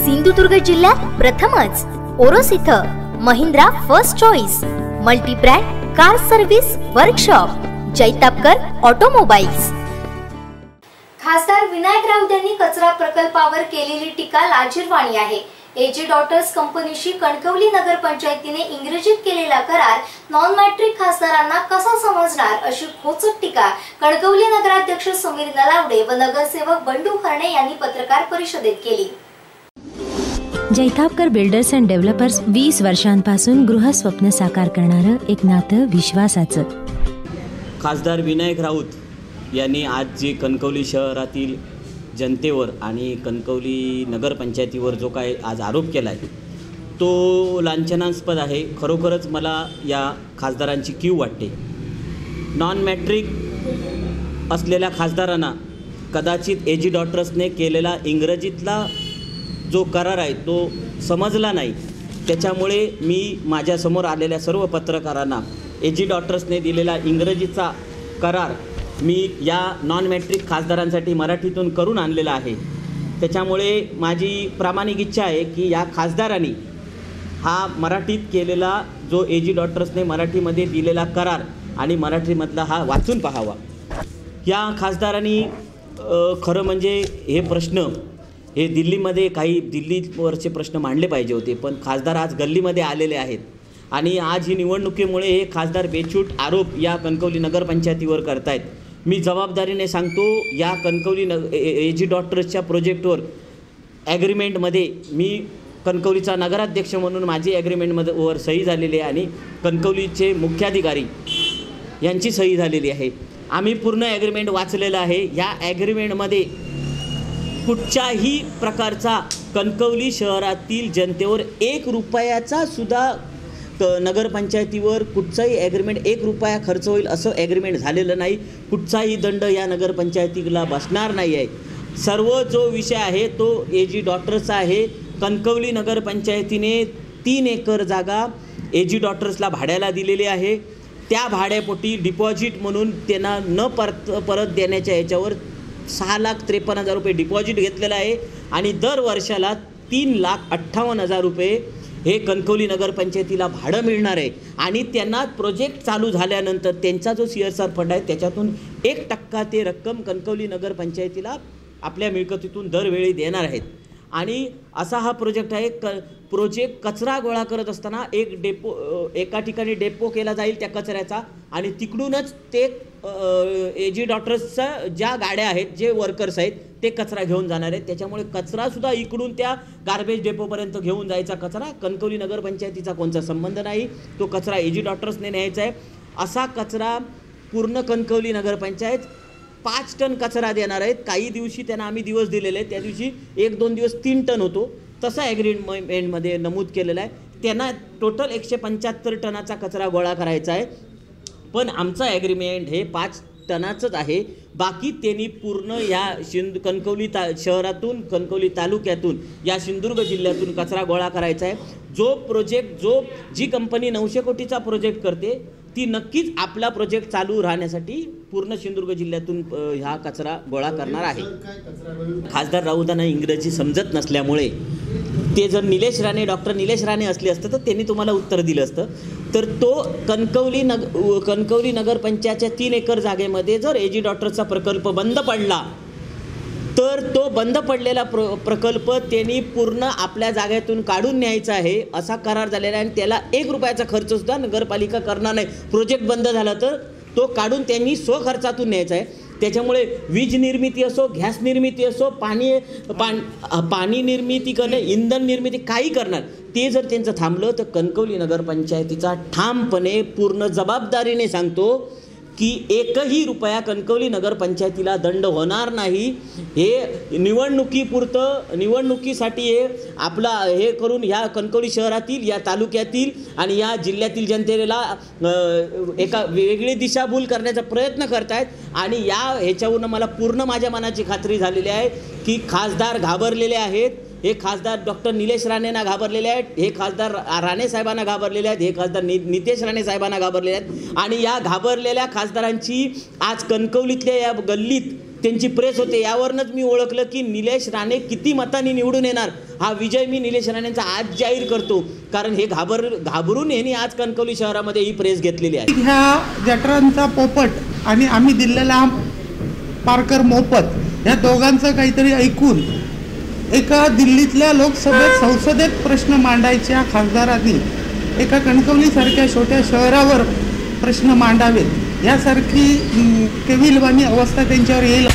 सिंधुदुर्ग जिल्ह्यात प्रथमच ओरोस इथं Mahindra first choice multi brand car service workshop Jaitapkar automobiles. खासदार विनायक राऊत यांनी कचरा प्रकल्पावर केलेली टीका लाजिरवाणी आहे। एजी डॉटर्स कंपनीशी कणकवली नगरपंचायतीने इंग्रजीत केलेला करार नॉन मॅट्रिक खासदारांना कसा समजणार अशी खोचक टीका कणकवली नगराध्यक्ष समीर नलावडे व नगरसेवक बंडू खर्णे यांनी पत्रकार परिषदेत केली। जैतापकर बिल्डर्स अँड डेव्हलपर्स 20 वर्षांपासून गृहस्वप्न साकार करणारं एक नातं विश्वासाचं। खासदार विनायक राऊत यांनी आज जे कणकवली शहरातील जनतेवर आणि कणकवली नगरपंचायतीवर जो काय आज आरोप केला आहे तो लांछनास्पद आहे। खरोखरच मला या खासदारांची कीव वाटते। नॉन मॅट्रिक असलेल्या खासदारांना कदाचित एजी डॉटर्सने केलेला इंग्रजीतला जो करार आहे तो समजला नाही, त्याच्यामुळे मी माझ्यासमोर आलेल्या सर्व पत्रकारांना एजी डॉटर्सने दिलेला इंग्रजीचा करार मी या नॉन मॅट्रिक खासदारांसाठी मराठीतून करून आणलेला आहे। त्याच्यामुळे माझी प्रामाणिक इच्छा आहे की या खासदारांनी हा मराठीत केलेला जो एजी डॉटर्सने मराठीमध्ये दिलेला करार आणि मराठीमधला हा वाचून पाहावा। या खासदारांनी खरं म्हणजे हे प्रश्न हे दिल्लीमध्ये काही दिल्लीवरचे प्रश्न मांडले पाहिजे होते, पण खासदार आज गल्लीमध्ये आलेले आहेत आणि आज ही निवडणुकीमुळे हे खासदार बेछूट आरोप या कणकवली नगरपंचायतीवर करतायत। मी जबाबदारीने सांगतो, या कणकवली एजी डॉटर्सच्या प्रोजेक्टवर ॲग्रीमेंटमध्ये मी कणकवलीचा नगराध्यक्ष म्हणून माझी ॲग्रीमेंटवर सही झालेली आहे आणि कणकवलीचे मुख्याधिकारी यांची सही झालेली आहे। आम्ही पूर्ण ॲग्रीमेंट वाचलेलं आहे। या ॲग्रीमेंटमध्ये कुठच्याही प्रकारचा कणकवली शहरातील जनतेवर 1 रुपयाचा सुद्धा नगरपंचायतीवर कुठचाही ॲग्रीमेंट 1 रुपया खर्च होईल असं ॲग्रीमेंट झालेलं नाही। कुठचाही दंड या नगरपंचायतीला बसणार नाही आहे। सर्व जो विषय आहे तो एजी डॉटर्सचा आहे। कणकवली नगरपंचायतीने 3 एकर जागा एजी डॉटर्सला भाड्याला दिलेली आहे। त्या भाड्यापोटी डिपॉझिट म्हणून त्यांना न परत देण्याच्या याच्यावर 6,53,000 रुपये डिपॉझिट घेतलेलं आहे आणि दर वर्षाला 3,58,000 रुपये हे कणकवली नगरपंचायतीला भाडं मिळणार आहे आणि त्यांना प्रोजेक्ट चालू झाल्यानंतर त्यांचा जो CSR फंड आहे त्याच्यातून 1% ते रक्कम कणकवली नगरपंचायतीला आपल्या मिळकतीतून दरवेळी देणार आहेत। आणि असा हा प्रोजेक्ट आहे। प्रोजेक्ट कचरा गोळा करत असताना एका ठिकाणी डेपो केला जाईल त्या कचऱ्याचा आणि तिकडूनच ते एजी डॉटर्सच्या ज्या गाड्या आहेत, जे वर्कर्स आहेत ते कचरा घेऊन जाणार आहेत। त्याच्यामुळे कचरासुद्धा इकडून त्या गार्बेज डेपोपर्यंत घेऊन जायचा कचरा कणकवली नगरपंचायतीचा कोणता संबंध नाही, तो कचरा एजी डॉटर्सने न्यायचा आहे। असा कचरा पूर्ण कणकवली नगरपंचायत 5 टन कचरा देणार आहेत। काही दिवशी त्यांना आम्ही दिवस दिलेले आहेत, त्या दिवशी 1-2 दिवस 3 टन होतो, तसा ॲग्रीमेंटमध्ये नमूद केलेला आहे। त्यांना टोटल 175 टनाचा कचरा गोळा करायचा आहे, पण आमचं ॲग्रीमेंट हे 5 टनाचंच आहे। बाकी त्यांनी पूर्ण या कणकवली शहरातून, कणकवली तालुक्यातून, या सिंधुदुर्ग जिल्ह्यातून कचरा गोळा करायचा आहे। जो प्रोजेक्ट जी कंपनी 900 कोटीचा प्रोजेक्ट करते ती नक्कीच आपला प्रोजेक्ट चालू राहण्यासाठी पूर्ण सिंधुदुर्ग जिल्ह्यातून हा कचरा गोळा करणार आहे। खासदार राऊतांना इंग्रजी समजत नसल्यामुळे ते जर डॉक्टर निलेश राणे असले असते तर त्यांनी तुम्हाला उत्तर दिलं असतं। तर तो कणकवली नगरपंचायतच्या 3 एकर जागेमध्ये जर एजी डॉटर्सचा प्रकल्प बंद पडला तर तो बंद पडलेला प्रकल्प त्यांनी पूर्ण आपल्या जागेतून काढून न्यायचा आहे असा करार झालेला आहे आणि त्याला 1 रुपयाचा खर्चसुद्धा नगरपालिका करणार नाही। प्रोजेक्ट बंद झाला तर तो काढून त्यांनी स्वखर्चातून न्यायचा आहे। त्याच्यामुळे वीज निर्मिती असो, गॅस निर्मिती असो, पाणी निर्मिती करणे, इंधन निर्मिती काही करणार, ते जर त्यांचं थांबलं तर कणकवली नगरपंचायतीचा ठामपणे पूर्ण जबाबदारीने सांगतो की 1ही रुपया कणकवली नगरपंचायतीला दंड होणार नाही। हे निवडणुकीसाठी हे आपला हे करून ह्या कणकवली शहरातील, या तालुक्यातील आणि या जिल्ह्यातील जनतेला एका वेगळी दिशाभूल करण्याचा प्रयत्न करतायत आणि ह्याच्यावरून मला पूर्ण माझ्या मनाची खात्री झालेली आहे की खासदार घाबरलेले आहेत। हे खासदार डॉक्टर निलेश राणेंना घाबरलेले आहेत, हे खासदार राणे साहेबांना घाबरलेले आहेत, हे खासदार नितेश राणे साहेबांना घाबरलेले आहेत आणि या घाबरलेल्या खासदारांची आज कणकवलीतल्या या गल्लीत त्यांची प्रेस होते, यावरनंच मी ओळखलं की निलेश राणे किती मतांनी निवडून येणार. हा विजय मी निलेश राणेंचा आज जाहीर करतो, कारण हे घाबरून यांनी आज कणकवली शहरामध्ये ही प्रेस घेतलेली आहे. ह्या जठरांचा पोपट आणि आम्ही दिलेला पारकर मोफत या दोघांचं काहीतरी ऐकून एका दिल्लीतल्या लोकसभेत संसदेत प्रश्न मांडायच्या खासदारांनी एका कणकवलीसारख्या छोट्या शहरावर प्रश्न मांडावेत यासारखी केविलवाणी अवस्था त्यांच्यावर येईल.